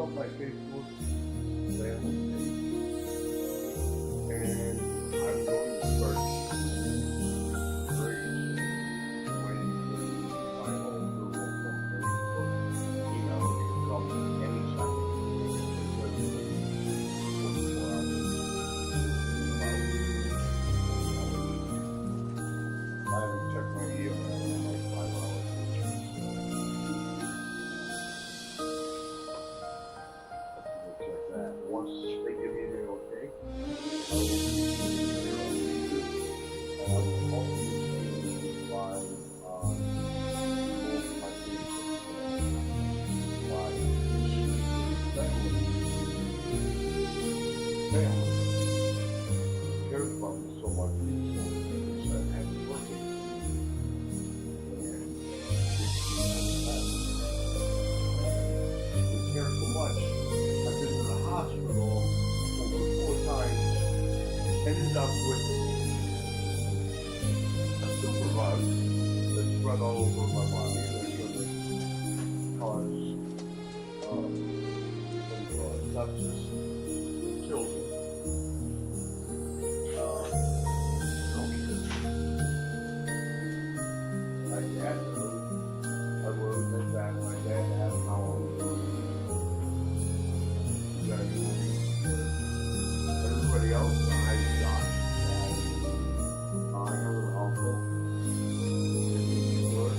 on my Facebook family page, and I'm going to start raising when the final approval from Facebook. You know, it comes any second. Because it's 24 hours. I haven't checked my email in like 5 hours. Check that. Once they give me the okay, I will be there on YouTube, and I will also be streaming live on both my Facebook and live family cares about me so much, so they said happy birthday, and we care so much. I've been to the hospital over 4 times, ended up with a super bug that spread all over my body, eventually caused sepsis, killed me. My dad wrote, I wrote that my dad had an hour. Everybody else, I shot. I have an uncle in New York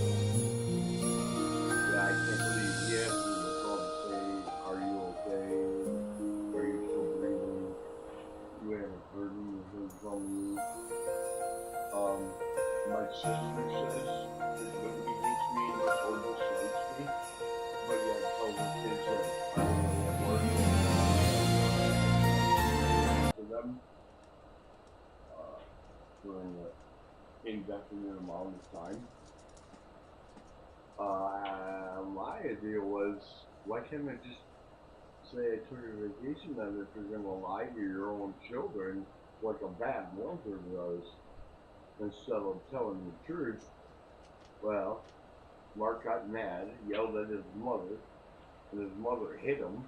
that I can't believe he asked me to call to say, are you okay? Are you still breathing? You haven't heard me, heard from you. My sister says that nobody hates me or dislikes me, but yet tells the kids that I don't know what word to them during an indefinite amount of time. My idea was, why can't I just say I took a vacation then if you're going to lie to your own children like a bad mother does, instead of telling the truth? Well, Mark got mad, yelled at his mother, and his mother hit him,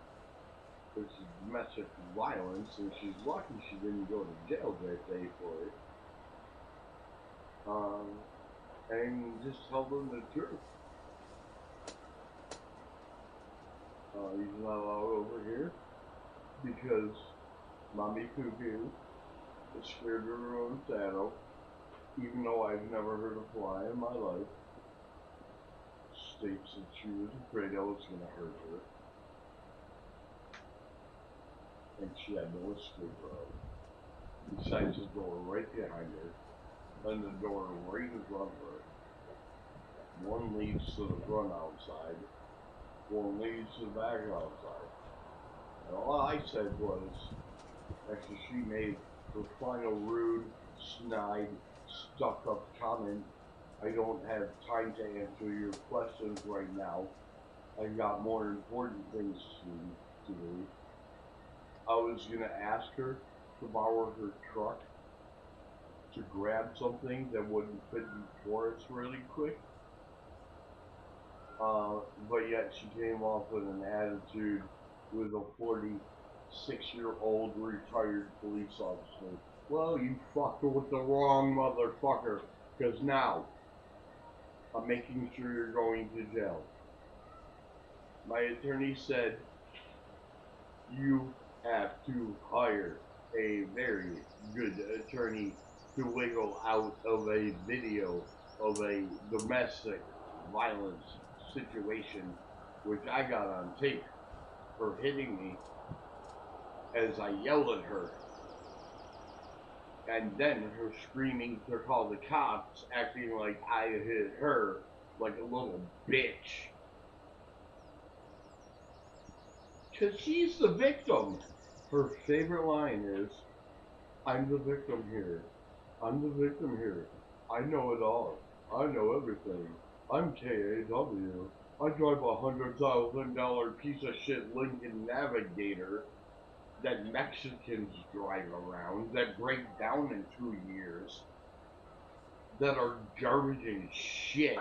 which is domestic violence, and she's lucky she didn't go to jail that day for it. And just tell them the truth. He's not allowed over here because Mommy Cuckoo is scared of her own shadow, even though I've never heard a fly in my life. States that she was afraid I was going to hurt her. And she had no escape route. Besides the door right behind her, and the door right in front of her. One leads to the front outside, one leads to the back outside. And all I said was, after she made her final rude, snide, stuck-up comment, I don't have time to answer your questions right now. I've got more important things to do. I was going to ask her to borrow her truck to grab something that wouldn't fit before us really quick. But yet she came off with an attitude with a 46-year-old retired police officer. Well, you fucked with the wrong motherfucker, because now I'm making sure you're going to jail. My attorney said you have to hire a very good attorney to wiggle out of a video of a domestic violence situation, which I got on tape, her hitting me as I yelled at her, and then her screaming to call the cops, acting like I hit her like a little bitch. Because she's the victim. Her favorite line is, I'm the victim here. I'm the victim here. I know it all. I know everything. I'm KAW. I drive a $100,000 piece of shit Lincoln Navigator that Mexicans drive around, that break down in 2 years, that are garbage and shit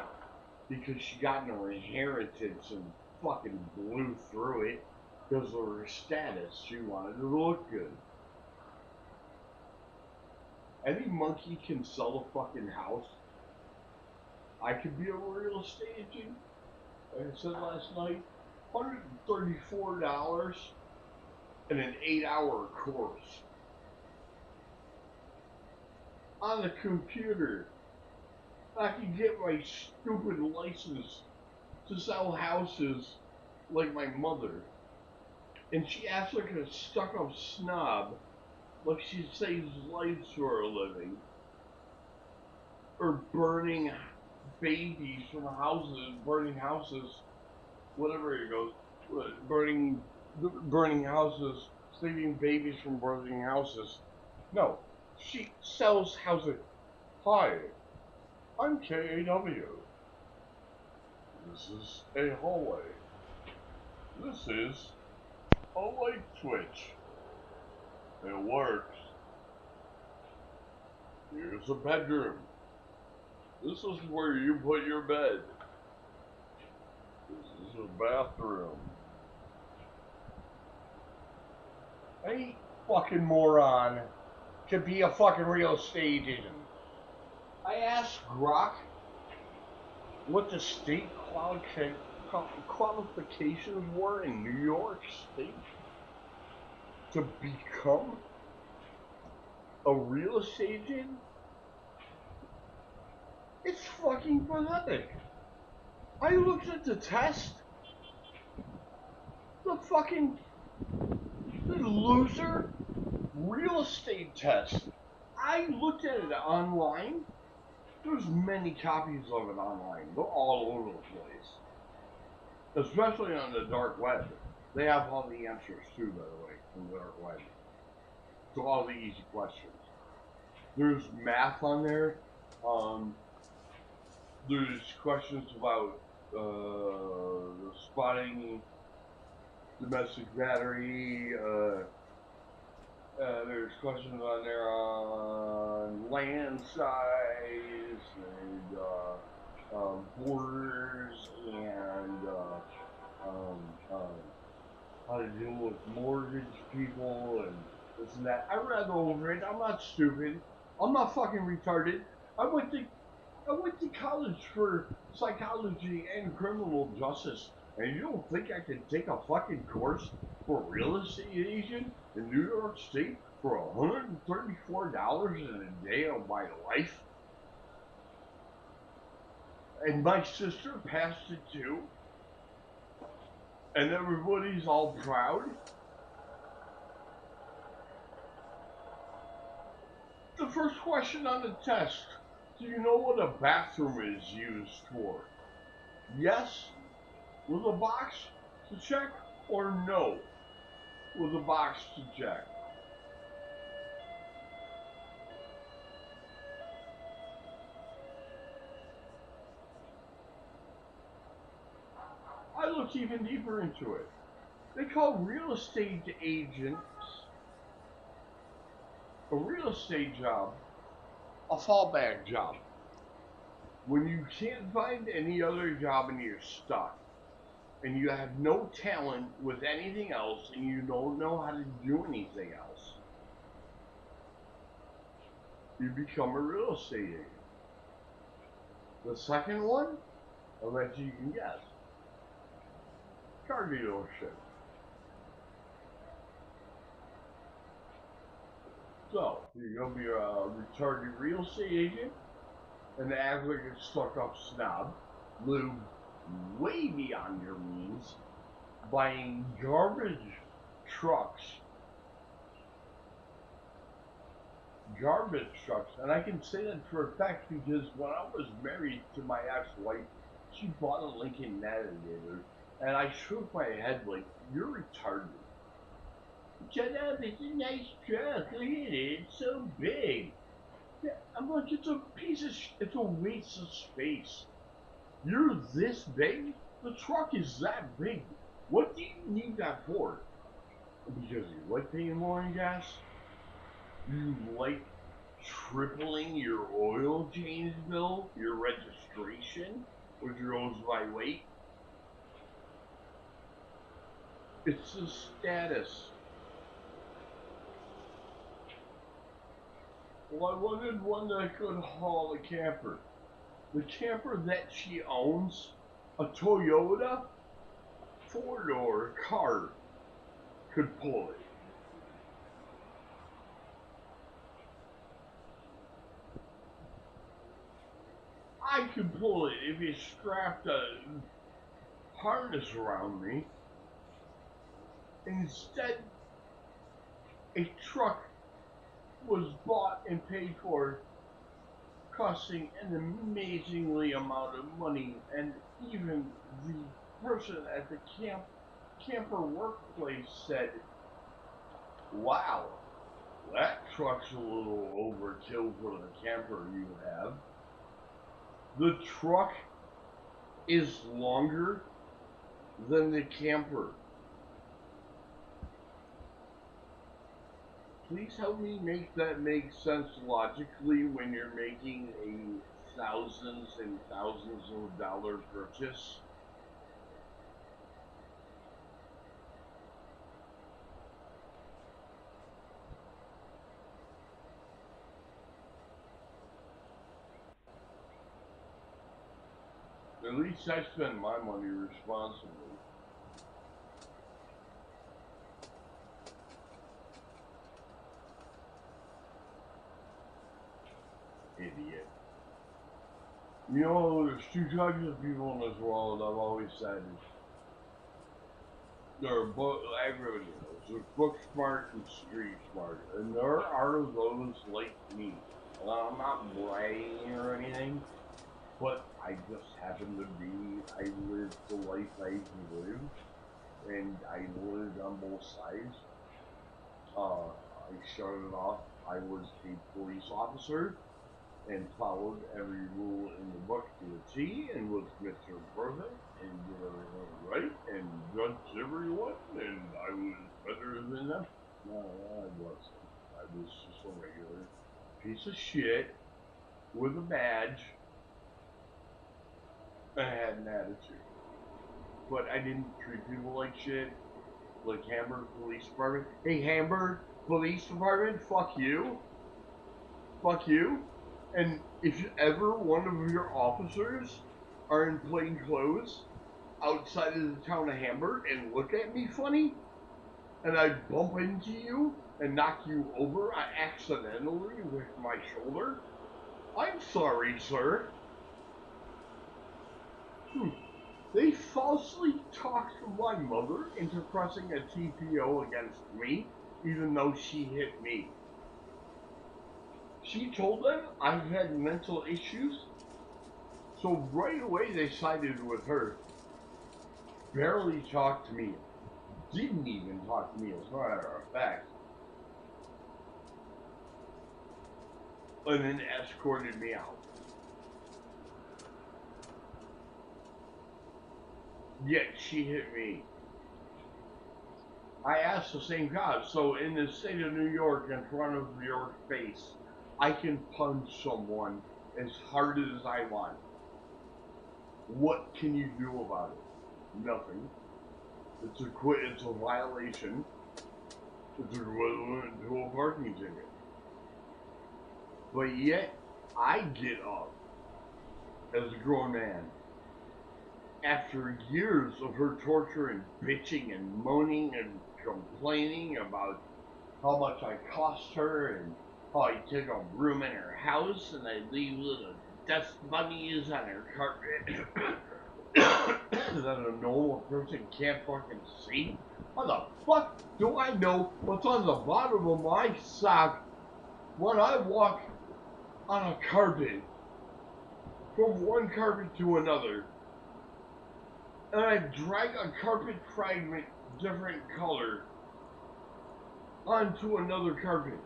because she got in her inheritance and fucking blew through it. Because of her status, she wanted to look good. Any monkey can sell a fucking house. I could be a real estate agent. Like I said last night, $134 and an 8-hour course on the computer. I can get my stupid license to sell houses like my mother. And she acts like a stuck-up snob, like she saves lives for a living. Or burning babies from houses, whatever it goes, burning houses, saving babies from burning houses. No, she sells houses. Hi, I'm KAW. This is a hallway. This is a light switch. It works. Here's a bedroom. This is where you put your bed. This is a bathroom. Any fucking moron could be a fucking real estate agent. I asked Grok what the state qualifications were in New York State to become a real estate agent. It's fucking pathetic. I looked at the test. The loser real estate test. I looked at it online. There's many copies of it online. They're all over the place. Especially on the dark web. They have all the answers too, by the way, on the dark web. To all the easy questions. There's math on there. There's questions about spotting domestic battery. There's questions on there on land size and borders and how to deal with mortgage people and this and that. I read over it. I'm not stupid. I'm not fucking retarded. I went to college for psychology and criminal justice, and you don't think I could take a fucking course for real estate agent in New York State for $134 in a day of my life? And my sister passed it too? And everybody's all proud? The first question on the test: do you know what a bathroom is used for? Yes, with a box to check, or no, with a box to check? I looked even deeper into it. They call real estate agents a real estate job a fallback job. When you can't find any other job and you're stuck, and you have no talent with anything else, and you don't know how to do anything else, you become a real estate agent. The second one, I'll bet you can guess. Car dealership. So, you're going to be a retarded real estate agent, and act like a stuck-up snob, live way beyond your means, buying garbage trucks, and I can say that for a fact because when I was married to my ex-wife, she bought a Lincoln Navigator, and I shook my head like, you're retarded. Shut up, it's a nice truck, look at it, it's so big. I'm like, it's a it's a waste of space. You're this big? The truck is that big. What do you need that for? Because you like paying more in gas? You like tripling your oil change bill, your registration, which goes by weight? It's the status. Well, I wanted one that could haul a camper. The camper that she owns, a Toyota 4-door car, could pull it. I could pull it if you strapped a harness around me. Instead, a truck was bought and paid for, costing an amazingly amount of money, and even the person at the camper workplace said, "Wow, that truck's a little overkill for the camper you have." The truck is longer than the camper. Please help me make that make sense logically when you're making a thousands and thousands of dollar purchase. At least I spend my money responsibly. Idiot. You know, there's two types of people in this world, I've always said. There are there's book smart and street smart. And there are those like me. And I'm not bragging or anything, but I just happen to be, I lived the life I lived, and I lived on both sides. I started off, I was a police officer, and followed every rule in the book to a T, and was Mr. Perfect, and did everything right, and judged everyone, and I was better than them. No, I wasn't. I was just a regular piece of shit with a badge and had an attitude. But I didn't treat people like shit. Like Hamburg Police Department. Hey, Hamburg Police Department, fuck you. Fuck you. And if ever one of your officers are in plain clothes outside of the town of Hamburg and look at me funny, and I bump into you and knock you over accidentally with my shoulder, I'm sorry, sir. They falsely talked my mother into pressing a TPO against me, even though she hit me. She told them I had mental issues, so right away they sided with her. Barely talked to me. Didn't even talk to me, as a matter of fact. And then escorted me out. Yet she hit me. I asked the same God, so in the state of New York, in front of your face, I can punch someone as hard as I want. What can you do about it? Nothing. It's a violation. It's equivalent to a parking ticket. But yet, I get up as a grown man after years of her torture and bitching and moaning and complaining about how much I cost her and how I take a room in her house and I leave little dust bunnies on her carpet that a normal person can't fucking see. How the fuck do I know what's on the bottom of my sock when I walk on a carpet from one carpet to another, and I drag a carpet fragment different color onto another carpet?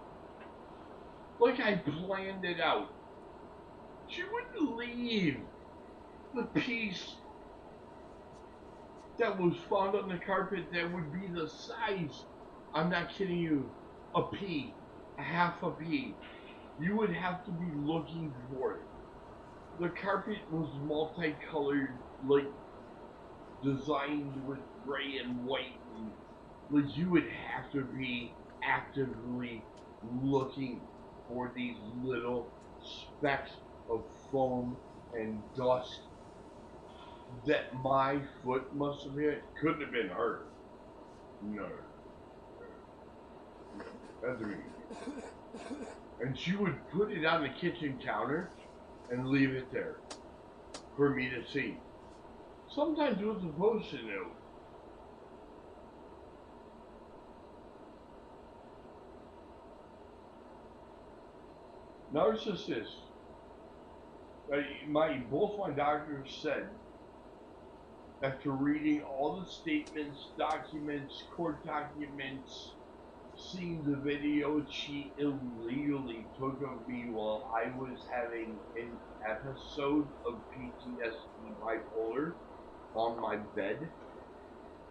Like I planned it out. She wouldn't leave the piece that was found on the carpet that would be the size, I'm not kidding you, a pea, a half a pea. You would have to be looking for it. The carpet was multicolored, like designed with gray and white and Like, you would have to be actively looking for these little specks of foam and dust that my foot must have hit. Couldn't have been hurt. No, that's me. And she would put it on the kitchen counter and leave it there for me to see. Sometimes with a post-it note. Narcissist. Both my doctors said, after reading all the statements, documents, court documents, seeing the video she illegally took of me while I was having an episode of PTSD bipolar on my bed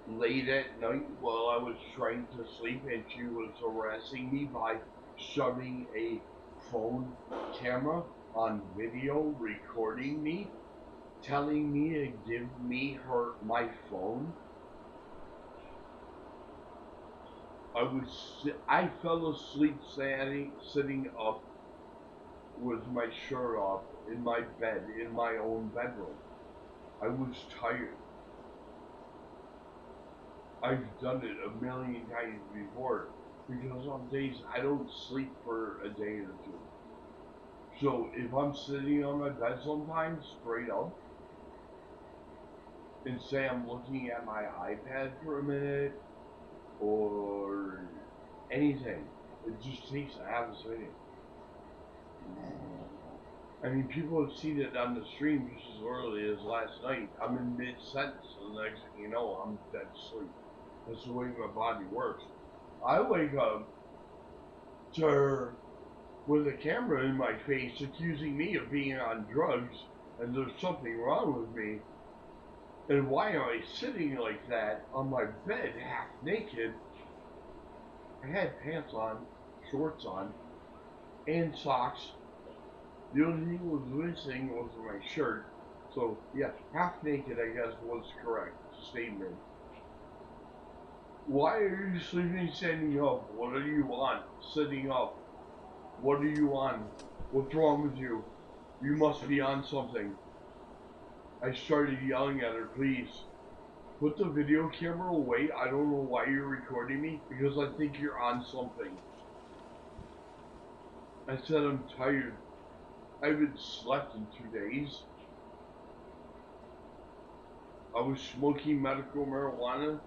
late at night while I was trying to sleep, and she was harassing me by shoving a phone camera on video recording me, telling me to give me my phone. I fell asleep sitting up with my shirt off in my bed in my own bedroom. I was tired. I've done it a million times before because on days I don't sleep for a day or two. So if I'm sitting on my bed sometimes straight up and say I'm looking at my iPad for a minute or anything, it just takes a half a second. I mean, people have seen it on the stream just as early as last night. I'm in mid-sentence, and the next thing you know, I'm dead asleep. That's the way my body works. I wake up to her with a camera in my face accusing me of being on drugs, and there's something wrong with me. And why am I sitting like that on my bed, half naked? I had pants on, shorts on, and socks. The only thing was missing was my shirt. So, yeah, half naked, I guess, was correct statement. Why are you sleeping standing up? What are you on? Sitting up. What are you on? What's wrong with you? You must be on something. I started yelling at her, please. Put the video camera away. I don't know why you're recording me, because I think you're on something. I said I'm tired. I haven't slept in 2 days. I was smoking medical marijuana,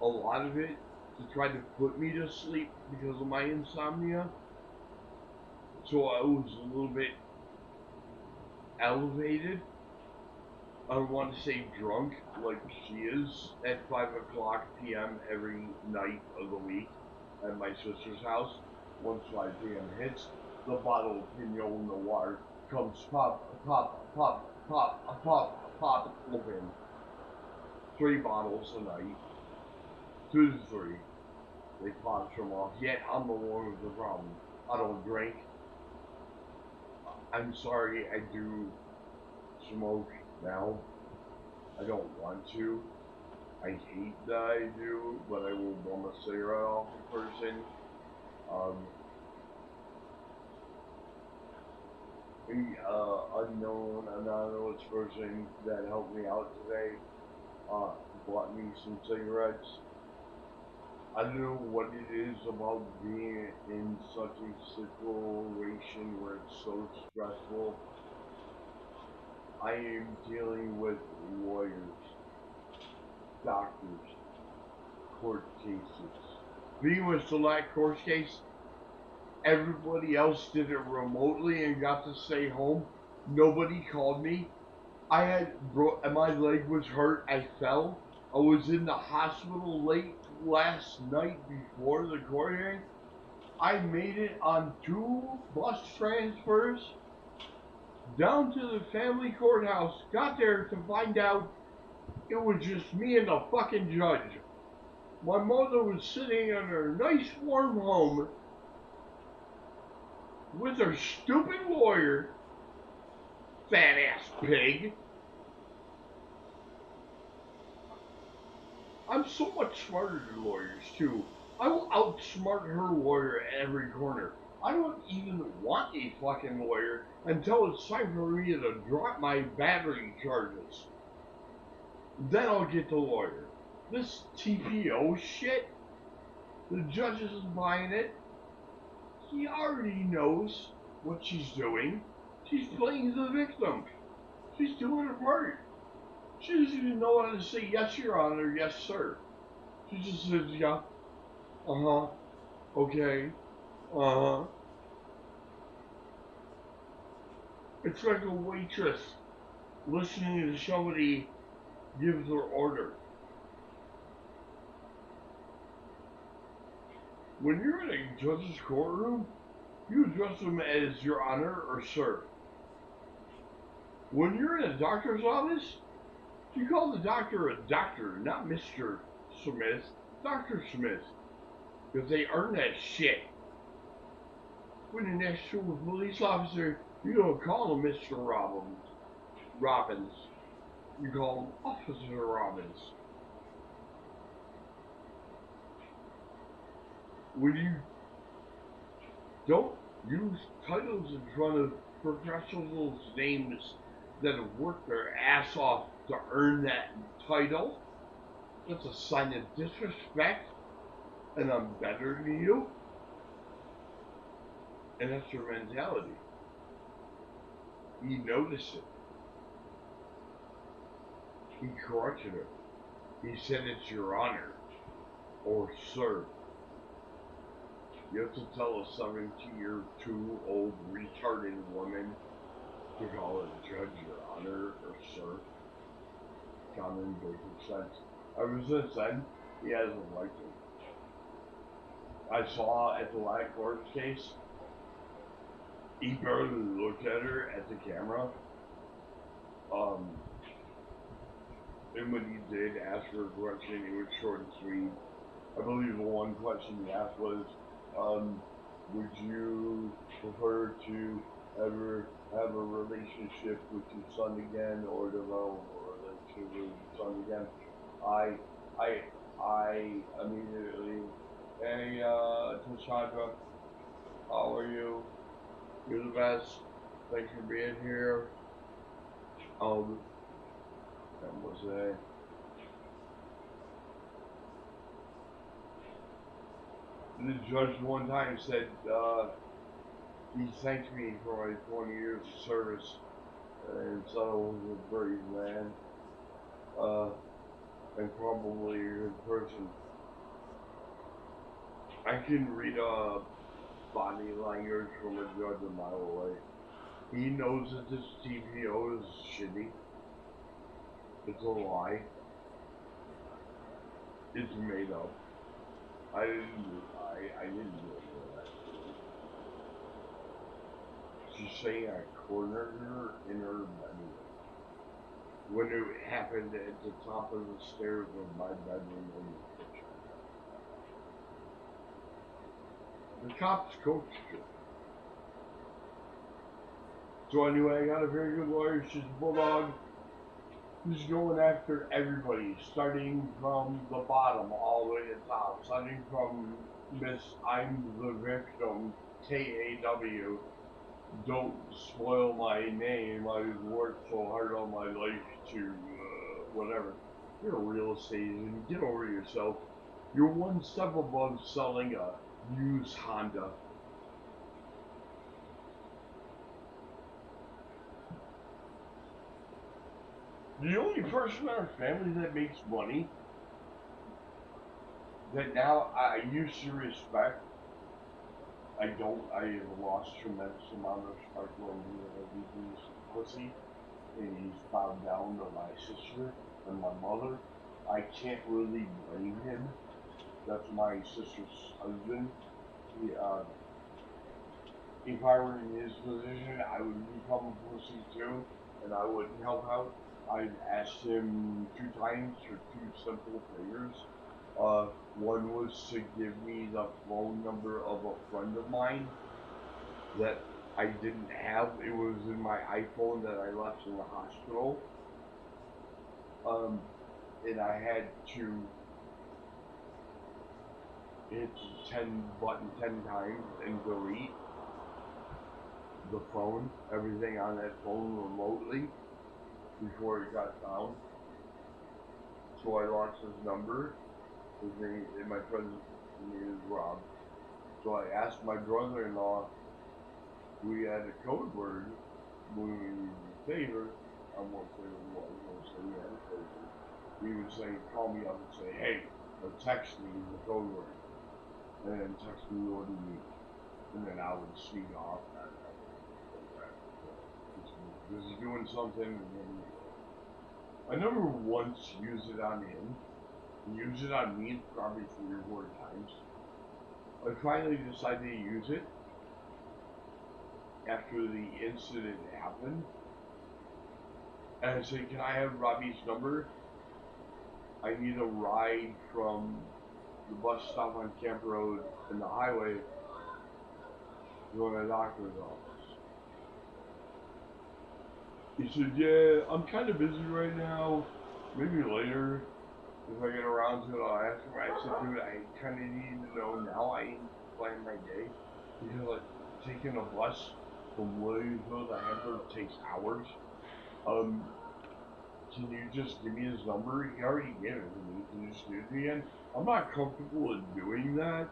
a lot of it, to try to put me to sleep because of my insomnia. So I was a little bit elevated. I don't want to say drunk like she is at 5 o'clock p.m. every night of the week at my sister's house. Once 5 p.m. hits, the bottle of Pinot Noir comes pop, pop, pop, pop, pop, pop, open. 3 bottles a night. 2 to 3. They pop them off. Yet I'm the one with the problem. I don't drink. I'm sorry, I do smoke now. I don't want to. I hate that I do, but I will bum a cigarette off a person. Unknown, anonymous person that helped me out today bought me some cigarettes. I don't know what it is about being in such a situation where it's so stressful. I am dealing with lawyers, doctors, court cases. Being with Select Court case, everybody else did it remotely and got to stay home. Nobody called me. My leg was hurt. I fell. I was in the hospital late last night before the court hearing. I made it on 2 bus transfers down to the family courthouse. Got there to find out it was just me and the fucking judge. My mother was sitting in her nice warm home with her stupid lawyer, fat ass pig. I'm so much smarter than lawyers too. I will outsmart her lawyer at every corner. I don't even want a fucking lawyer until it's time for me to drop my battery charges. Then I'll get the lawyer. This TPO shit, the judge isn't buying it. He already knows what she's doing. She's playing the victim. She's doing her part. She doesn't even know how to say yes, Your Honor, yes, sir. She just says, yeah, uh-huh, okay, uh-huh. It's like a waitress listening to somebody give their order. When you're in a judge's courtroom, you address them as Your Honor or Sir. When you're in a doctor's office, you call the doctor a doctor, not Mr. Smith, Dr. Smith, because they earn that shit. When you're next to a police officer, you don't call him Mr. Robbins. You call him Officer Robbins. When you don't use titles in front of professionals' names that have worked their ass off to earn that title, that's a sign of disrespect, and I'm better than you. And that's your mentality. He noticed it. He corrected her. He said it's Your Honor or Sir. You have to tell a 72-year-old retarded woman to call a judge Your Honor or Sir. Common basic sense. Ever since then, he hasn't liked it. I saw at the Lack Court case, he barely looked at her at the camera. And when he did ask her a question, it was short and sweet. I believe the one question he asked was, would you prefer to ever have a relationship with your son again or develop a relationship with your son again? I immediately, hey, Tashandra, how are you? You're the best. Thanks for being here. That was the judge one time said, he thanked me for my 20 years of service, and said I was a brave man, and probably a good person. I can read body language from a judge a mile away. He knows that this TPO is shitty. It's a lie. It's made up. I didn't do that. She's saying I cornered her in her bedroom. When it happened at the top of the stairs of my bedroom in the kitchen. The cops coached her. So anyway, I got a very good lawyer. She's a bulldog. Who's going after everybody, starting from the bottom all the way to the top, starting from Miss I'm the Victim, KAW. Don't spoil my name. I've worked so hard all my life to, whatever. You're a real estate agent. Get over yourself. You're one step above selling a used Honda. The only person in our family that makes money that now I used to respect, I don't. I have lost tremendous amount of respect when he's pussy and he's bowed down to my sister and my mother. I can't really blame him. That's my sister's husband. He, if I were in his position, I would become a pussy too, and I wouldn't help out. I've asked him 2 times for 2 simple favors. One was to give me the phone number of a friend of mine that I didn't have. It was in my iPhone that I left in the hospital. And I had to hit the 10 button 10 times and delete the phone, everything on that phone remotely before it got found. So I lost his number. His name, and my friend's name is Rob. So I asked my brother-in-law, we had a code word when we needed a favor. I won't say what it was, I won't say we had a code word. He would say, call me up and say, hey, or text me the code word. And then text me what he needs. And then I would sneak off. Because he's doing something, and then I never once used it on him. He used it on me probably 3 or 4 times. I finally decided to use it after the incident happened. And I said, can I have Robbie's number? I need a ride from the bus stop on Camp Road and the highway to go to the doctor's office. He said, yeah, I'm kind of busy right now. Maybe later, if I get around to it, I'll ask him. I said, dude, I kind of need to know now. I ain't planning my day. Because, like, taking a bus from Williamsville to Hamburg takes hours. Can you just give me his number? He already gave it to me. Can you just give it to me again? I'm not comfortable in doing that.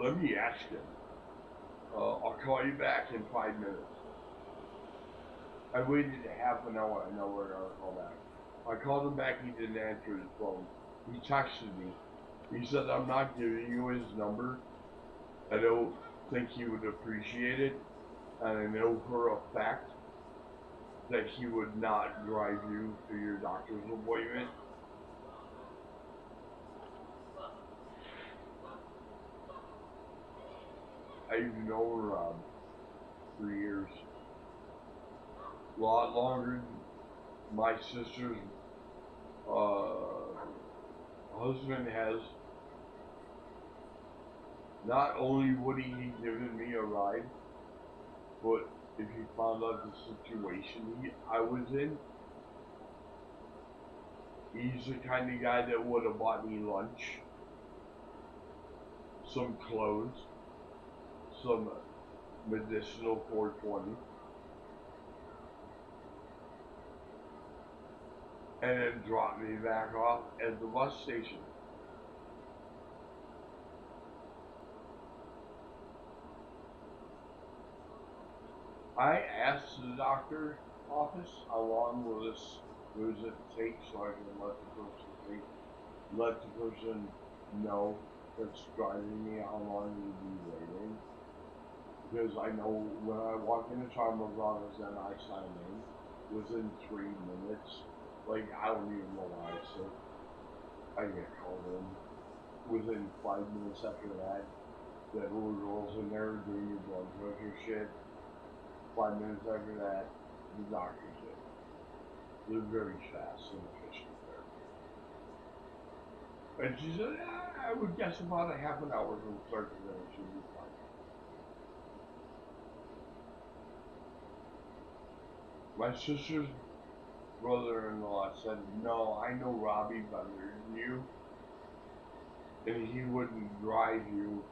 Let me ask him. I'll call you back in 5 minutes. I waited half an hour. I know we're gonna call back. I called him back. He didn't answer his phone. He texted me. He said, I'm not giving you his number. I don't think he would appreciate it. And I know for a fact that he would not drive you to your doctor's appointment. I've known Rob for years. A lot longer than my sister's husband has. Not only would he have given me a ride, but if he found out the situation I was in, he's the kind of guy that would have bought me lunch, some clothes, some medicinal 420, and then dropped me back off at the bus station. I asked the doctor office how long will this visit take so I can let the person know that's driving me how long he'll be waiting. Because I know when I walk into Charmer's office and I sign in, within 3 minutes, like I don't even know why I said I get called in. Within 5 minutes after that little girl's in there doing your blood pressure shit. 5 minutes after that, the doctor's in. They're very fast and efficient there. And she said, I would guess about a half an hour from start to finish should be fine. My sister's brother-in-law said, no, I know Robbie better than you, and he wouldn't drive you.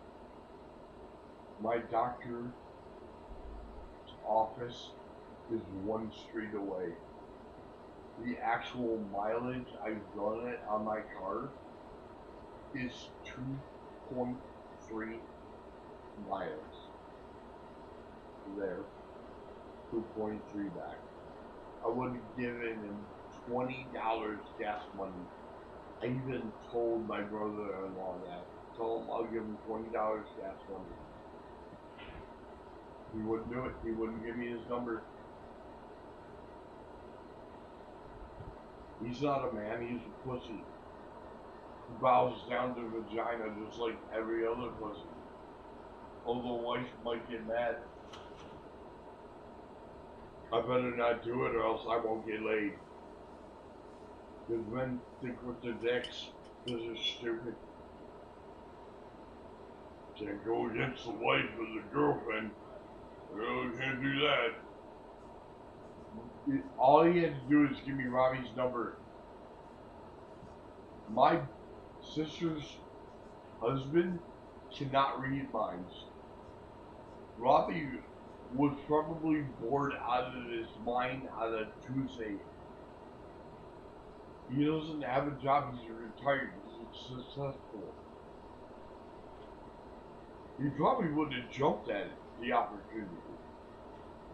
My doctor's office is 1 street away. The actual mileage I've done it on my car is 2.3 miles there, 2.3 back. I would have given him $20 gas money. I even told my brother-in-law that. Told him I'll give him $20 gas money. He wouldn't do it. He wouldn't give me his number. He's not a man, he's a pussy. He bows down to vagina just like every other pussy. Although wife might get mad. I better not do it or else I won't get laid. Because men think with their dicks, because they're stupid. Can't go against the wife or the girlfriend. You can't do that. All he had to do is give me Robbie's number. My sister's husband cannot read minds. Robbie was probably bored out of his mind on a Tuesday. He doesn't have a job, he's retired, he's successful. He probably would have jumped at it, the opportunity.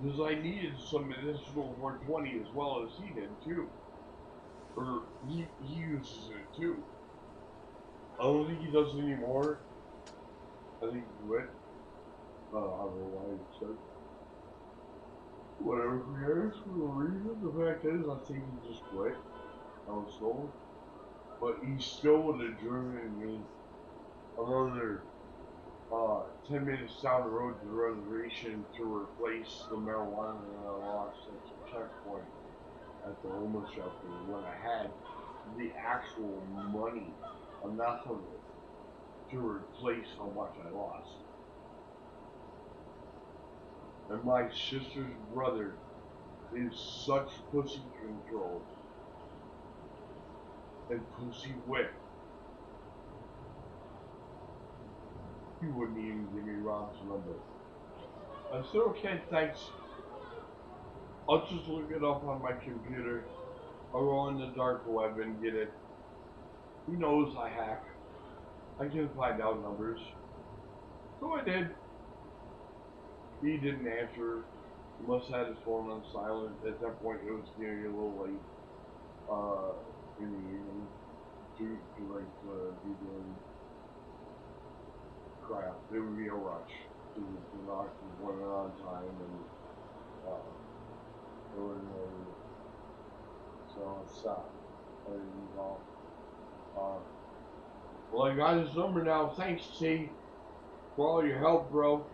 Because I needed some additional 420 as well as he did too. Or he uses it too. I don't think he does anymore. I think he quit. I don't know why he said. Whatever, cares for the reason. The fact is, I think he just quit. I was told. But he still would have driven me another 10 minutes down the road to the reservation to replace the marijuana that I lost at the checkpoint at the homeless shelter when I had the actual money, enough of it, to replace how much I lost. And my sister's brother is such pussy control and pussy whip. He wouldn't even give me Rob's number. I said, okay, thanks. I'll just look it up on my computer. I'll go on the dark web and get it. He knows I hack. I can find out numbers. So I did. He didn't answer. He must have had his phone on silent. At that point, it was getting a little late in the evening to be doing crap. It would be a rush. The doctors weren't on time, and it wasn't ready. So I stopped. I didn't call. Well, I got his number now. Thanks, T, for all your help, bro.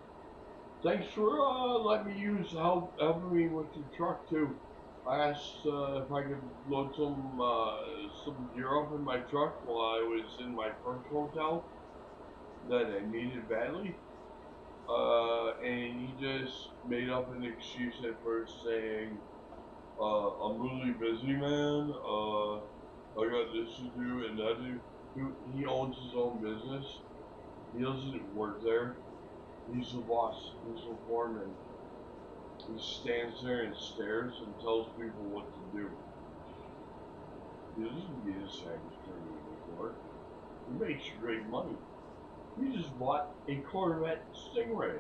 Thanks for letting me helping me with your truck too. I asked if I could load some gear up in my truck while I was in my first hotel that I needed badly. And he just made up an excuse at first saying, I'm really busy, man. I got this to do and that to do. He owns his own business. He doesn't work there. He's the boss. He's the foreman. He stands there and stares and tells people what to do. He doesn't get his savage training anymore. He makes great money. He just bought a Corvette Stingray.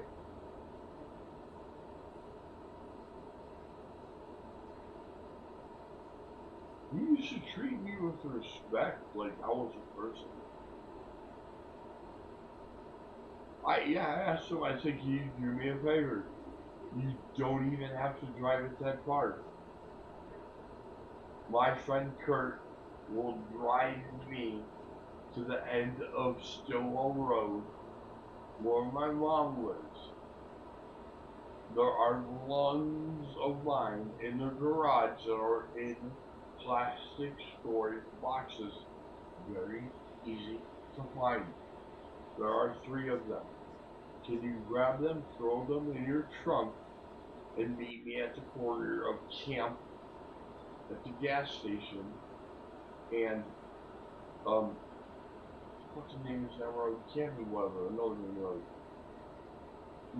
He used to treat me with respect like I was a person. I asked him, I said, can you do me a favor? You don't even have to drive it that far. My friend Kurt will drive me to the end of Stillwell Road where my mom lives. There are lungs of mine in the garage that are in plastic storage boxes. Very easy to find. There are 3 of them. Can you grab them, throw them in your trunk, and meet me at the corner of Camp at the gas station and what's the name of that road? Camping Weather, Northern Road.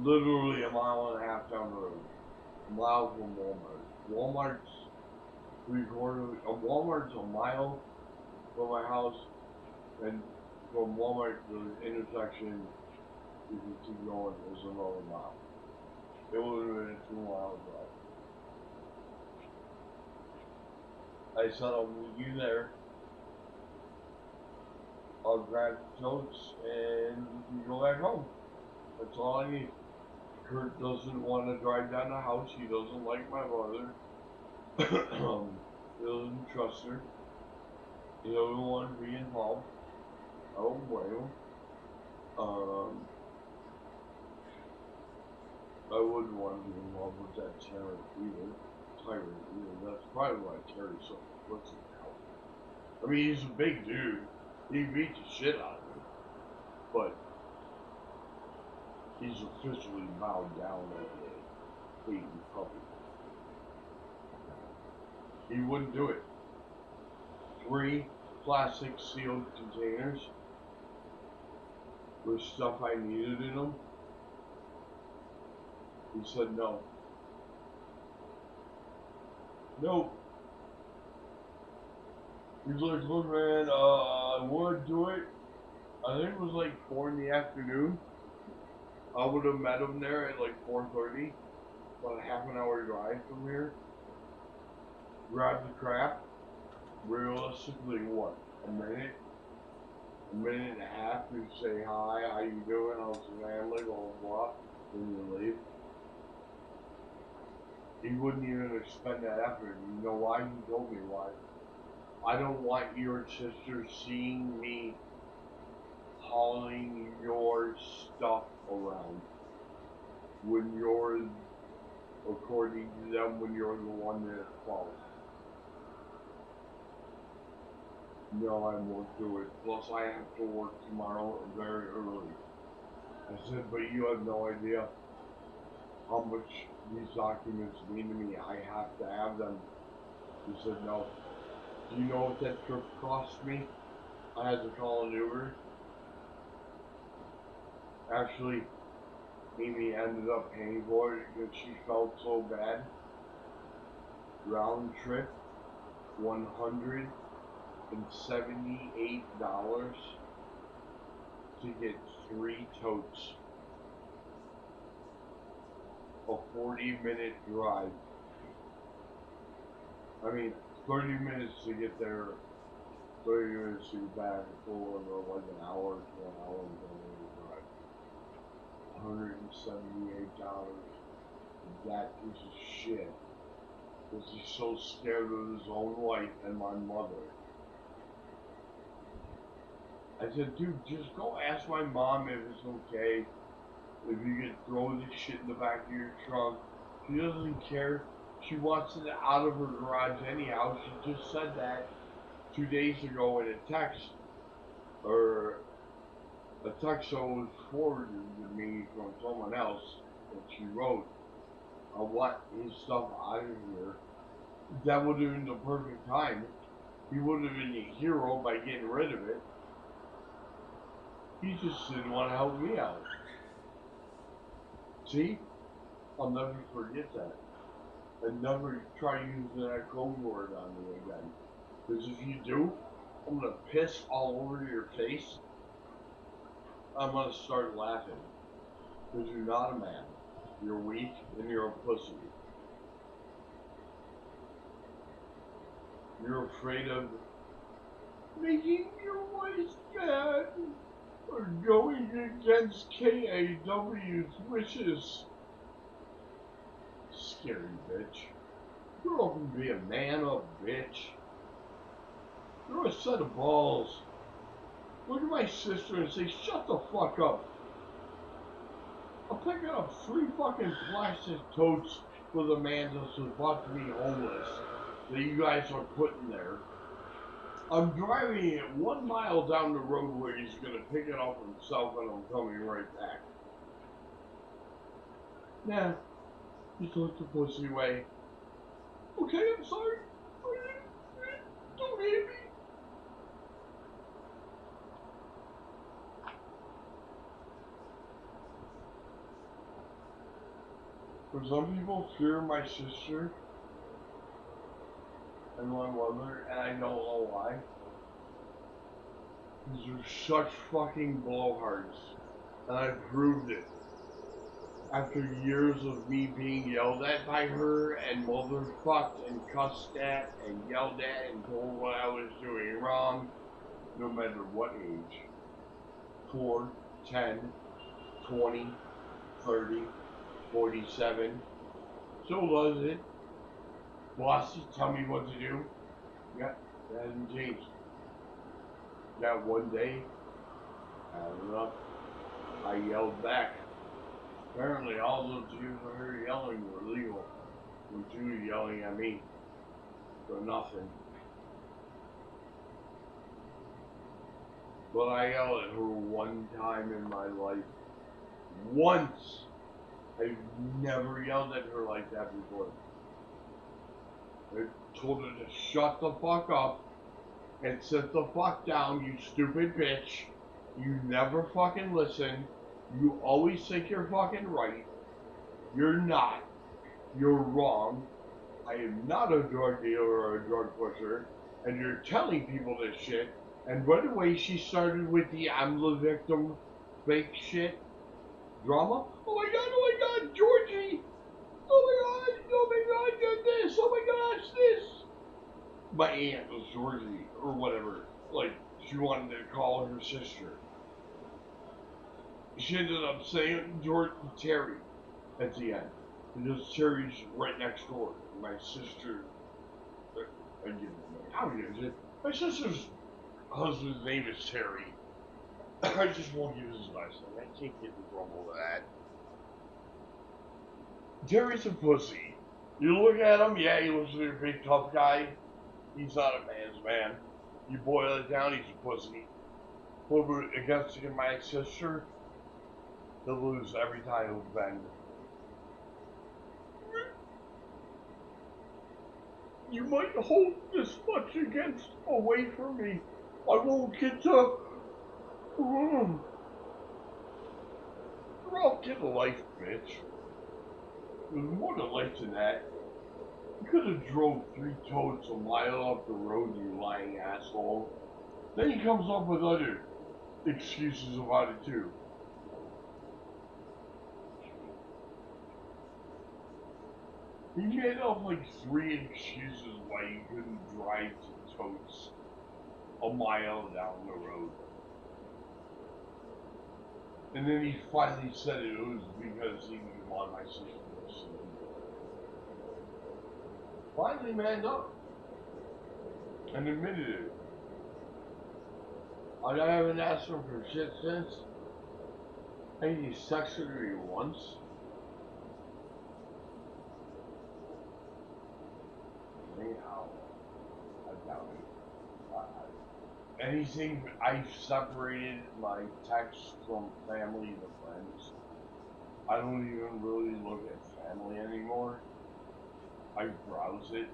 Literally a mile and a half down the road. A mile from Walmart. Walmart's a mile from my house, and from Walmart to the intersection, if you keep going, is another mile. It would have been a 2-mile drive. I said I'll meet you there. I'll grab totes and we can go back home. That's all I need. Kurt doesn't want to drive down the house. He doesn't like my mother. He doesn't trust her. He doesn't want to be involved. I don't blame him. I wouldn't want to be involved with that tyrant either. That's probably why Terry's so pussy now. I mean, he's a big dude. He beat the shit out of me. But he's officially bowed down as a hating puppy. He wouldn't do it. 3 plastic sealed containers with stuff I needed in them? He said no. Nope. He's like, look man, I would do it. I think it was like 4 in the afternoon. I would have met him there at like 4:30, about a half an hour drive from here. Grab the crap. Realistically, what? A minute and a half. You say hi, how you doing? How's the family? Blah blah blah. Then you leave. He wouldn't even expend that effort. You know why? He told me why. I don't want your sister seeing me hauling your stuff around when you're, according to them, when you're the one that's fault. No, I won't do it. Plus, I have to work tomorrow very early. I said, but you have no idea how much these documents mean to me. I have to have them. He said, no. Do you know what that trip cost me? I had to call an Uber. Actually, Amy ended up paying for it because she felt so bad. Round trip, $178 to get 3 totes. A 40-minute drive. I mean, 30 minutes to get there, 30 minutes to get back, or like an hour to an hour and drive. $178. That piece of shit. Because he's so scared of his own wife and my mother. I said, dude, just go ask my mom if it's okay if you could throw this shit in the back of your trunk. She doesn't care. She wants it out of her garage anyhow. She just said that 2 days ago in a text. Or a text that was forwarded to me from someone else that she wrote. I want his stuff out of here. That would have been the perfect time. He would have been a hero by getting rid of it. He just didn't want to help me out. See? I'll never forget that. And never try using that code word on me again. Because if you do, I'm going to piss all over your face. I'm going to start laughing. Because you're not a man. You're weak and you're a pussy. You're afraid of making your wife mad or going against KAW's wishes. Scary bitch. Grow up and be a man up, bitch. You're a set of balls. Look at my sister and say, shut the fuck up. I'm picking up 3 fucking plastic totes for the man that's about to be homeless that you guys are putting there. I'm driving it 1 mile down the road where he's gonna pick it up himself and I'm coming right back. Nah, he took the pussy away. Okay, I'm sorry. Don't hit me. For some people, fear my sister and my mother, and I don't know why. Because they're such fucking blowhards. And I proved it. After years of me being yelled at by her and motherfucked and cussed at and yelled at and told what I was doing wrong, no matter what age. 4, 10, 20, 30, 47. So does it. Bosses tell me what to do. Yeah, that hasn't changed. That one day, I don't know, I yelled back. Apparently all those years of her yelling were legal. With you yelling at me for nothing. But I yelled at her one time in my life. Once! I've never yelled at her like that before. I told her to shut the fuck up and sit the fuck down, you stupid bitch. You never fucking listen. You always think you're fucking right. You're not. You're wrong. I am not a drug dealer or a drug pusher. And you're telling people this shit. And right away she started with the I'm the victim fake shit drama. Oh my god, Georgie! Oh my god, did this! Oh my gosh, this! My aunt was Georgie, or whatever. Like, she wanted to call her sister. She ended up saying Terry at the end. Because Terry's right next door. My sister, I give it a name. I don't give a shit. My sister's husband's name is Terry. I just won't give his last name. I can't get in trouble with that. Terry's a pussy. You look at him, yeah, he looks like a big tough guy. He's not a man's man. You boil it down, he's a pussy. But against my sister, he'll lose every time he'll bend. You might hold this much against away from me. I won't get to. I'll get a life, bitch. There's more to life than that. You could have drove 3 totes a mile off the road, you lying asshole. Then he comes up with other excuses about it too. He made up like 3 excuses why he couldn't drive to totes a mile down the road. And then he finally said it was because he didn't want my sister to see him. Finally manned up and admitted it. I haven't asked him for shit since. I think he texted me once. Anyhow, I doubt it. Anything, I've separated my texts from family to friends. I don't even really look at family anymore. I browse it.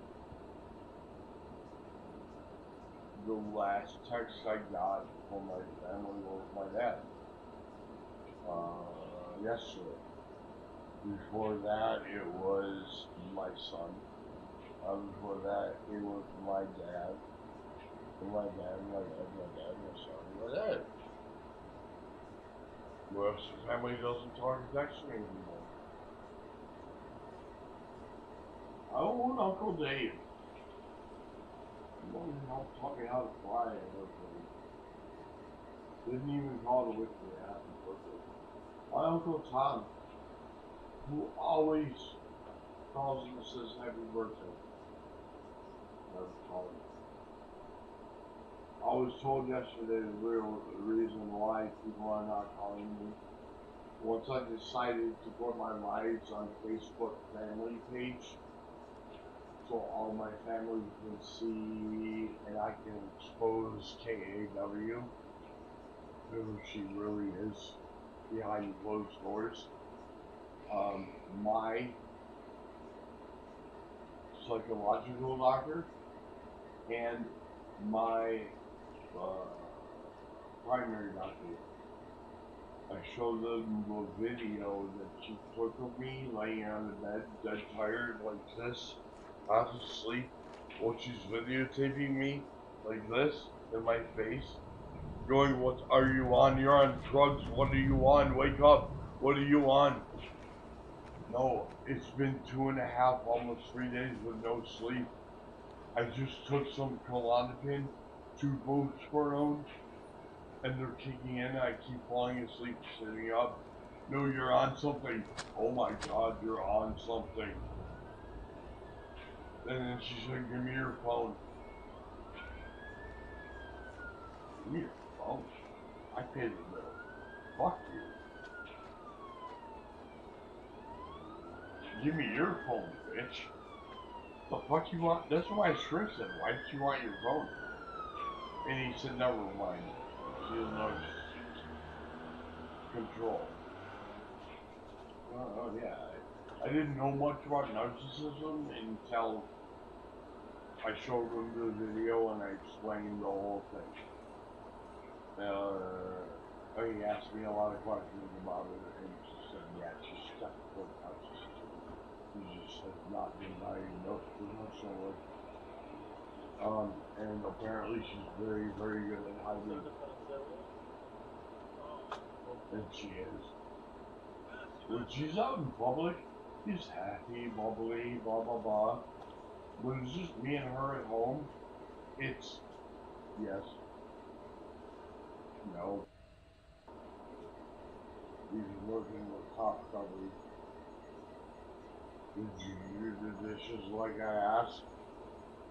The last text I got from my family was my dad. Yesterday. Before that, it was my son. Before that, it was my dad. My dad, my son, my dad. The rest of the family doesn't talk or text me anymore. I don't want Uncle Dave. He won't help taught me how to fly and everything. Didn't even call to wish me a happy birthday. My Uncle Tom, who always calls and says happy birthday. Never called him. I was told yesterday the real reason why people are not calling me. Once I decided to put my lives on Facebook family page, so all my family can see and I can expose KAW, who she really is behind closed doors. My psychological doctor and my primary doctor. I showed them the video that she took of me laying on the bed, dead tired like this, half asleep, while she's videotaping me like this in my face, going, "What are you on? You're on drugs. What are you on? Wake up. What are you on?" No, it's been 2.5, almost 3 days with no sleep. I just took some Klonopin, 2 buspirone, and they're kicking in. I keep falling asleep, sitting up. No, you're on something. Oh my God, you're on something. And then she said, "Give me your phone." Give me your phone? I paid the bill. Fuck you. Give me your phone, bitch. The fuck you want? That's what my shrink said. Why did you want your phone? And he said, "Never mind. She has no control." Oh yeah. I didn't know much about narcissism until I showed him the video and I explained the whole thing. he asked me a lot of questions about it, and she said, yeah, she's skeptical about this. She just has not been diagnosed professionally. And apparently she's very, very good at hiding. And she is. When she's out in public, she's happy, bubbly, blah, blah, blah. When it's just me and her at home, it's yes, no. He's working with top coverage. Did you do the dishes like I asked?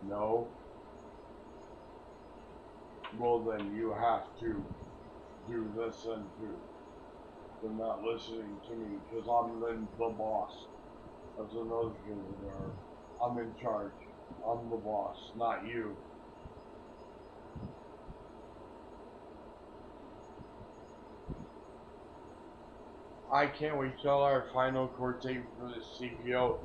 No. Well, then you have to do this and do. They're not listening to me because I'm the boss. That's another thing with her. I'm in charge. I'm the boss, not you. I can't wait till our final court date for the CPO.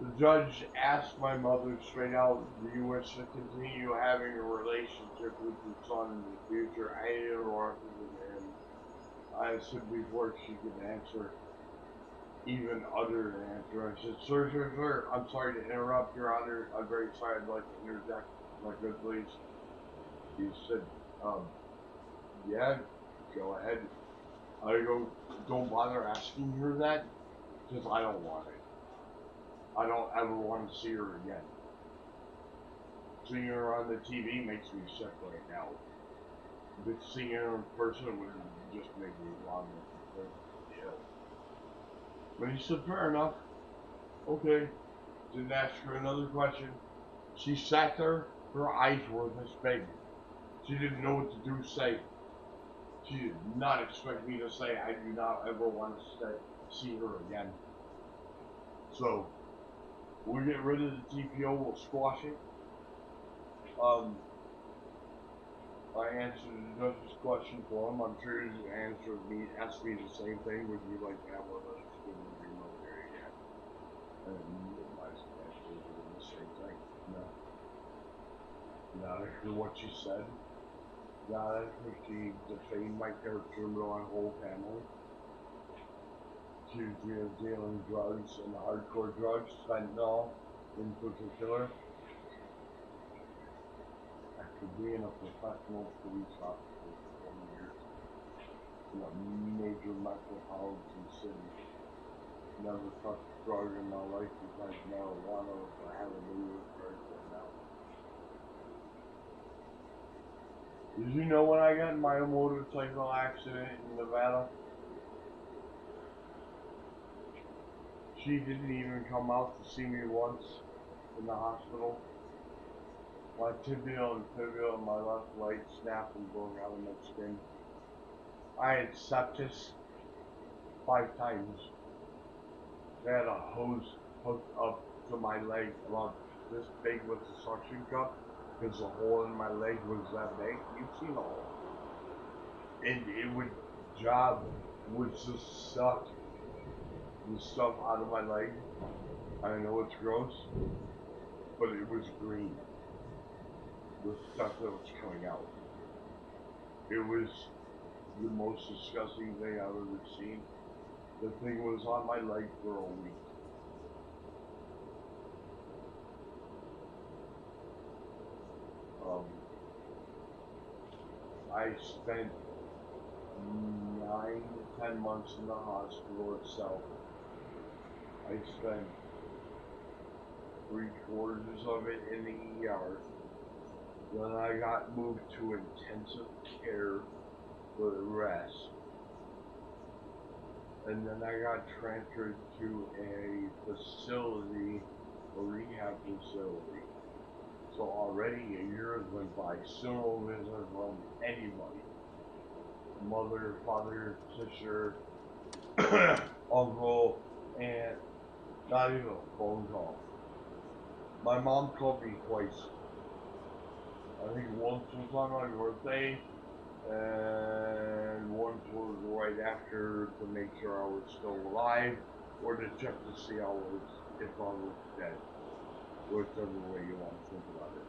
The judge asked my mother straight out, do you wish to continue having a relationship with your son in the future? I interrupted him. I said before she could answer, even utter an answer. I said, sir, I'm sorry to interrupt, Your Honor. I'm very sorry. I'd like to interject, my good please. He said, yeah, go ahead. I go, don't bother asking her that, because I don't want it. I don't ever want to see her again. Seeing her on the TV makes me sick right now. But seeing her in person would just make me vomit. But he said, fair enough. Okay. Didn't ask her another question. She sat there, her eyes were this big. She didn't know what to do, say. She did not expect me to say, I do not ever want to see her again. So, we'll get rid of the TPO, we'll squash it. I answered the judge's question for him. I'm sure he asked me the same thing. Would you like to have one of us in the remote area? And my answer was the same thing. No. Not after what she said. Not after she defamed my character to my whole family. She was dealing drugs and hardcore drugs, fentanyl in particular. After being a professional police officer for 20 years in a major metropolitan city, never touched a drug in my life besides marijuana, which I haven't used very good now. Did you know when I got in my motorcycle accident in Nevada? She didn't even come out to see me once in the hospital. My tibial and fibular in my left leg snapped and broke out of my skin. I had sepsis 5 times. They had a hose hooked up to my leg about this big with a suction cup because the hole in my leg was that big. You've seen the hole. And it would just suck the stuff out of my leg. I know it's gross, but it was green. The stuff that was coming out. It was the most disgusting thing I've ever seen. The thing was on my leg for a week. I spent 9 to 10 months in the hospital itself. I spent 3/4 of it in the ER. Then I got moved to intensive care for the rest. And then I got transferred to a facility, a rehab facility. So already a year has went by. Sooner than anybody. Mother, father, sister, uncle, aunt, not even a phone call. My mom called me twice. I think once was on my birthday, and once was right after to make sure I was still alive, or to check to see if I was dead. Whichever way you want to think about it.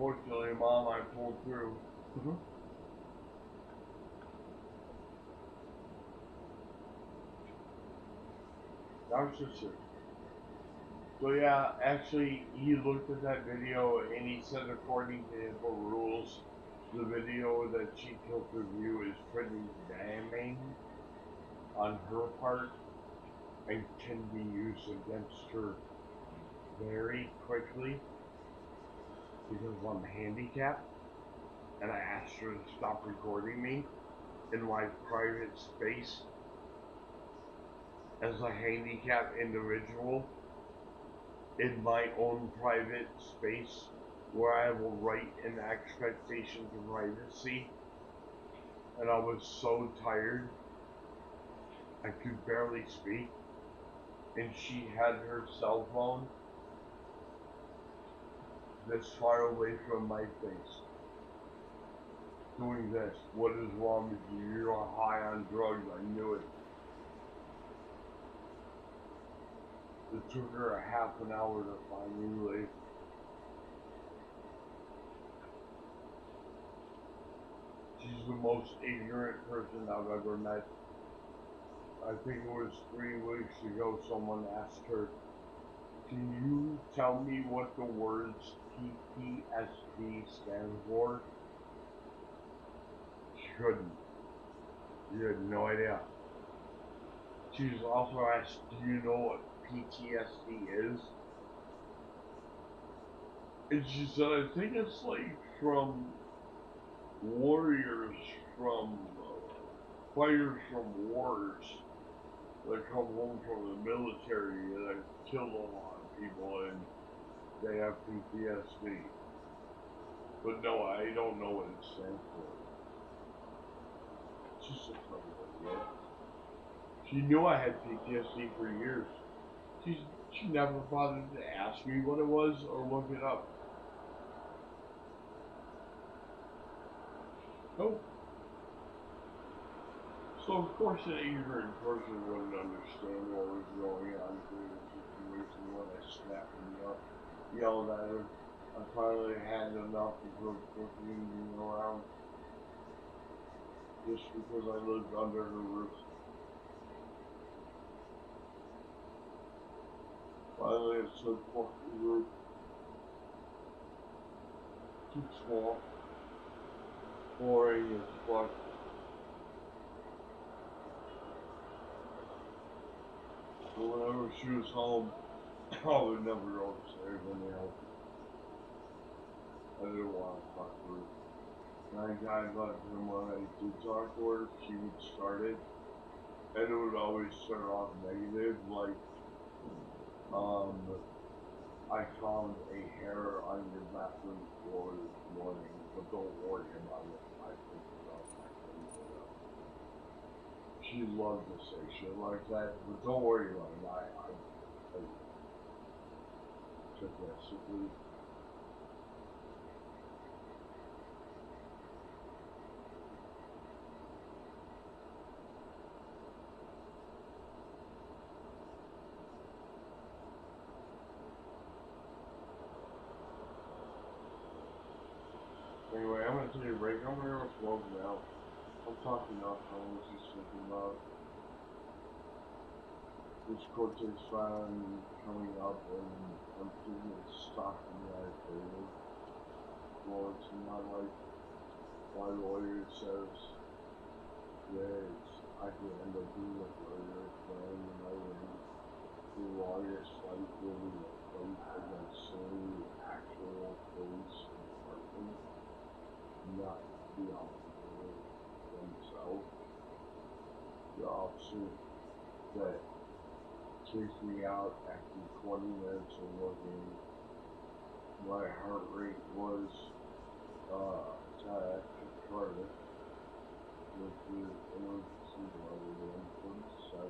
unfortunately, Mom, I pulled through. Narcissist. So yeah, actually, he looked at that video and he said according to HIPAA rules, the video that she took review is pretty damning on her part and can be used against her very quickly because I'm handicapped and I asked her to stop recording me in my private space as a handicapped individual in my own private space where I have a right and expectation of privacy. And I was so tired I could barely speak, and she had her cell phone this far away from my face doing this. What is wrong with you? You're high on drugs. I knew it. It took her a half an hour to finally leave. She's the most ignorant person I've ever met. I think it was 3 weeks ago someone asked her, can you tell me what the words PTSD stand for? She couldn't. She had no idea. She was also asked, do you know what PTSD is? And she said, I think it's like from warriors, from fighters from wars that come home from the military that killed a lot of people and they have PTSD. But no, I don't know what it stands for. She's a fucking idiot. She knew I had PTSD for years. She never bothered to ask me what it was or look it up. Nope. So of course an ignorant person wouldn't understand what was going on through the situation when I snapped me up, yelled at her. I finally had enough of her pushing me around just because I lived under her roof. Finally I said, fuck the roof. Too small. Boring as fuck. But whenever she was home, I would never go upstairs anyhow. I didn't want to fuck her. And I got when I did talk to her, she would start it, and it would always start off negative, like, I found a hair on your bathroom floor this morning, but don't worry about it. I picked it up. I cleaned it up. She loved to say shit like that, but don't worry about it. I took that simply. Anyway, I'm gonna take a break. I'm gonna go smoke now. I'm talking enough. I was just thinking about this cortex filing coming up, and I'm thinking it's stalking that daily. Well, it's not like my lawyer says that I could end up being a lawyer again, and I win. The longest fight will be a fight against solely actual police department, not the officer themselves. The officer that chased me out after 20 minutes of looking, my heart rate was tachycardic with the emergency level 147,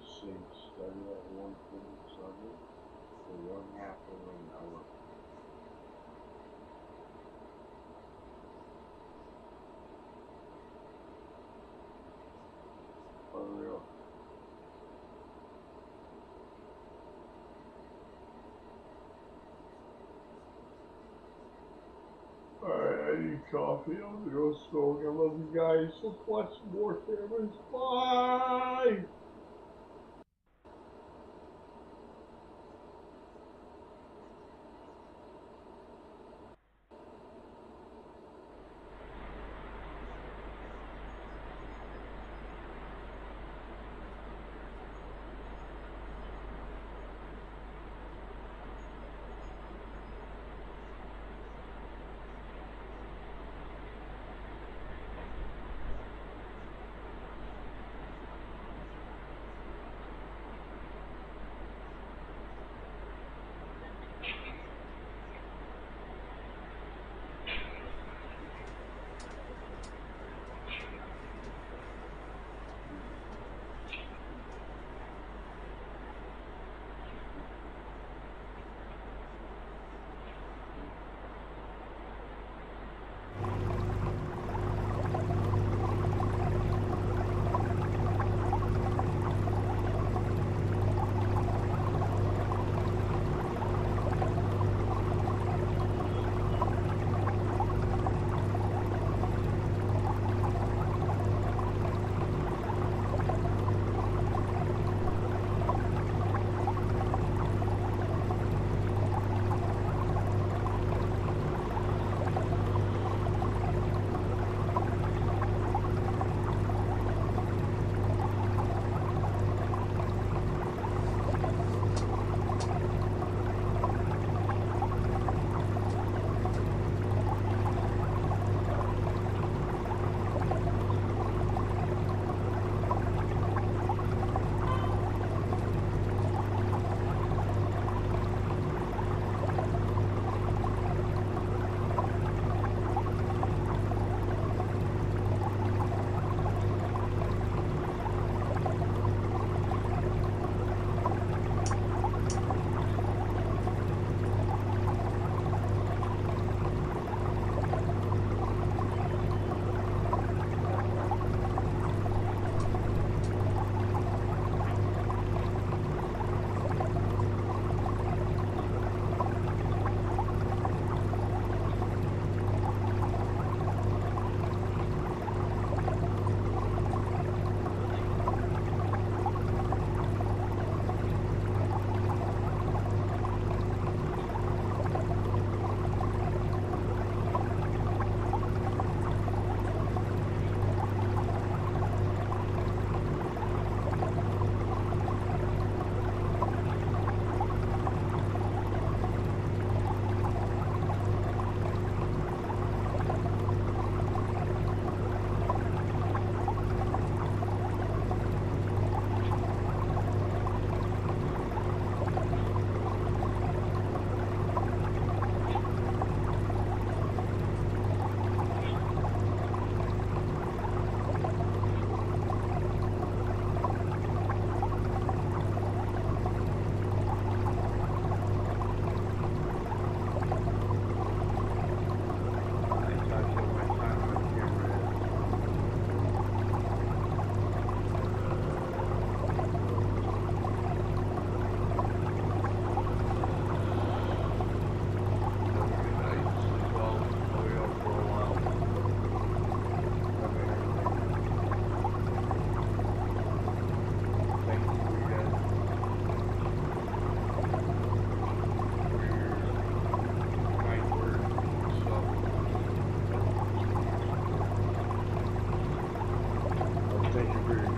stayed steady at 147 for 1/2 of an hour. Unreal. need coffee. I'm gonna go smoke. I love you guys. Let's watch some more cameras. Bye!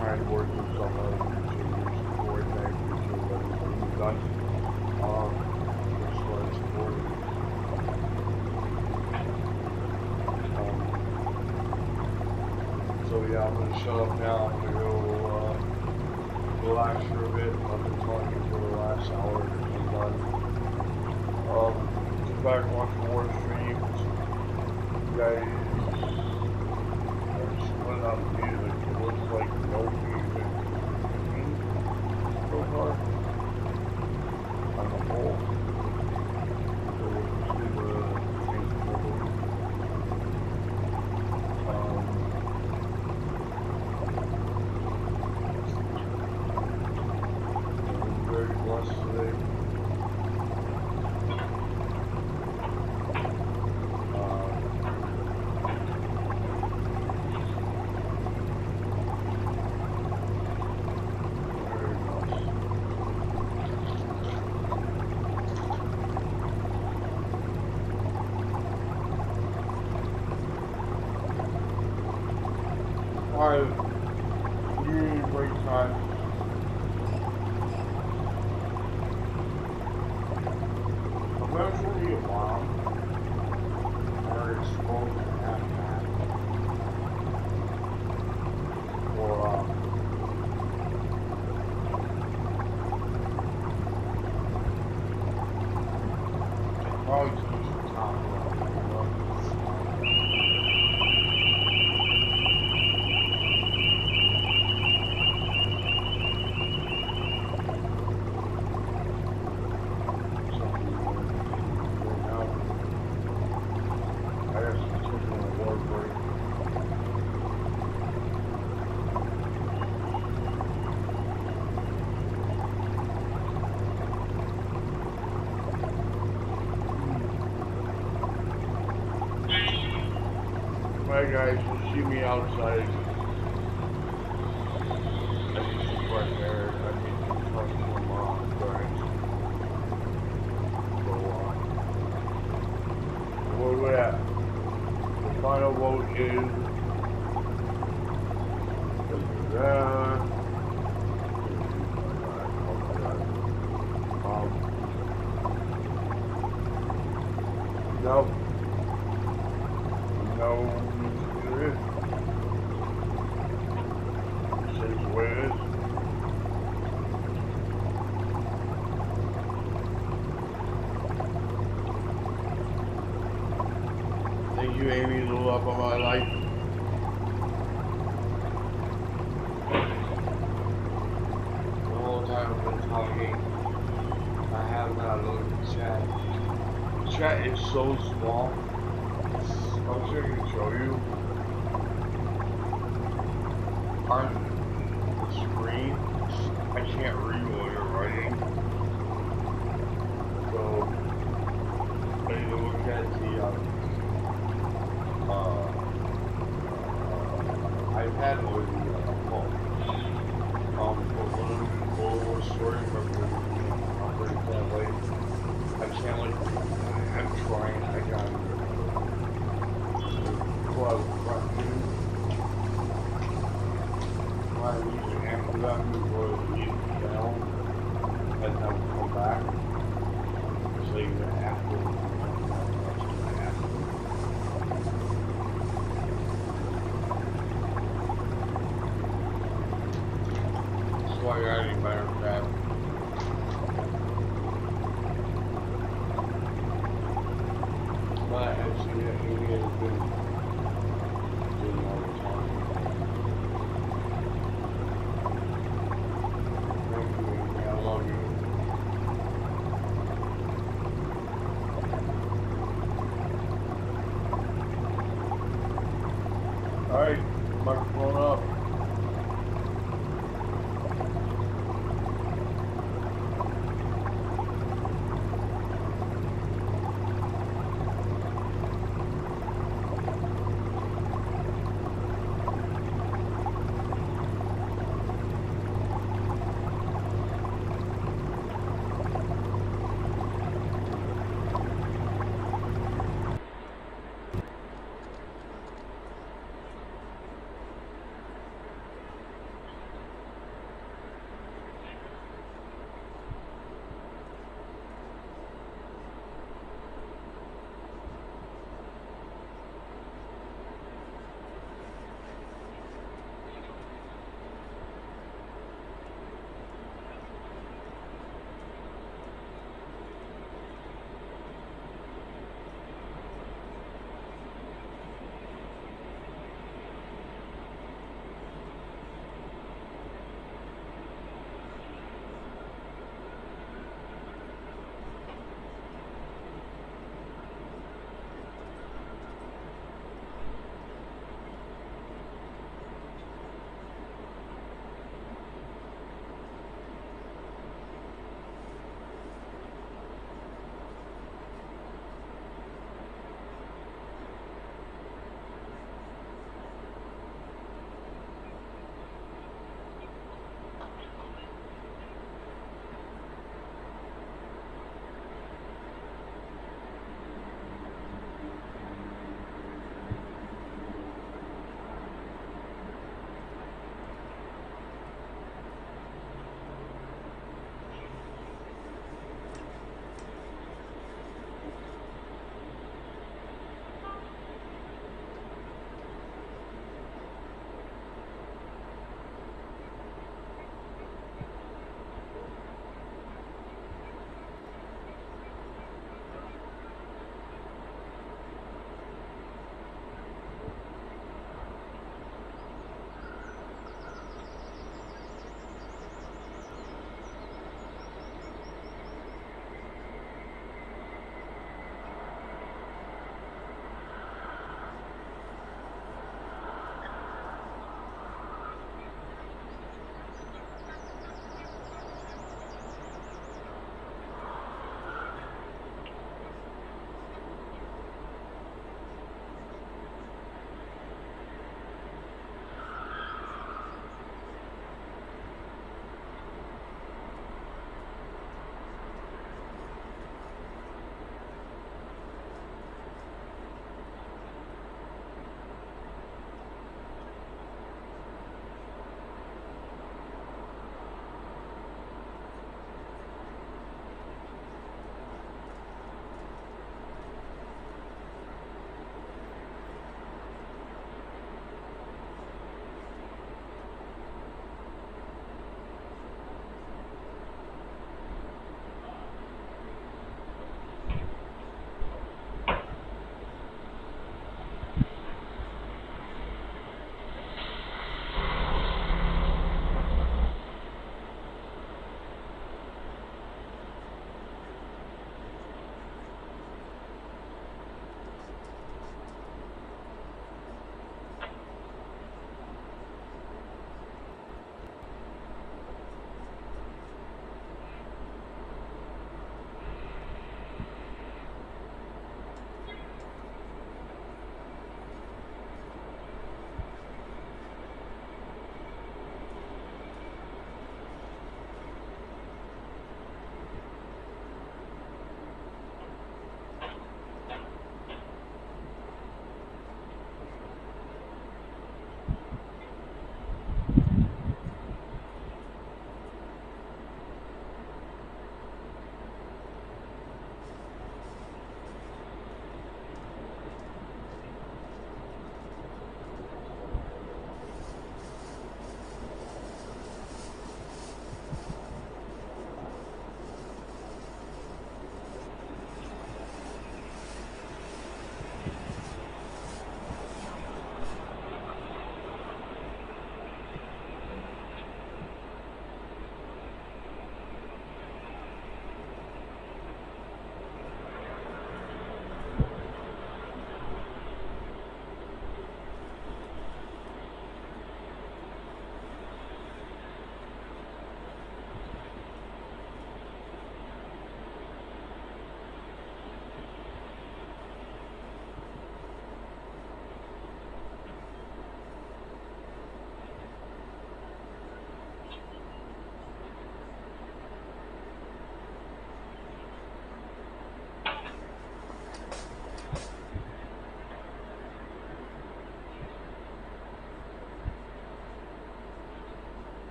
kind words of some appreciate your support, and I appreciate everything you've done as far as supporting. So yeah, I'm gonna shut up now. I'm gonna go relax for a bit. I've been talking for the last hour and I'm done. Sit back and watch more streams. You guys are split out of music. It looks like no music so far on the whole. So we'll see what things will do. I'm very blessed today. eventually a bomb or explode at that. Or probably change the top level, you know? Alright guys, you'll see me outside. I need some fresh air. I need some fresh grass. So, where we're at? The final vote is no. No. It is. This is the way it is. Thank you, Amy, the love of my life. The whole time I've been talking, I have not looked at the chat. The chat is so small. I was going to show you on the screen. I can't read what you're writing, so I need to look at the iPad or the phone. For one story, remember operate that way. I can't I'm trying. I got it. Why I leave it after that, we will leave it down and then come back. So you can after that's why you're adding better crap. But actually, it is good. Alright.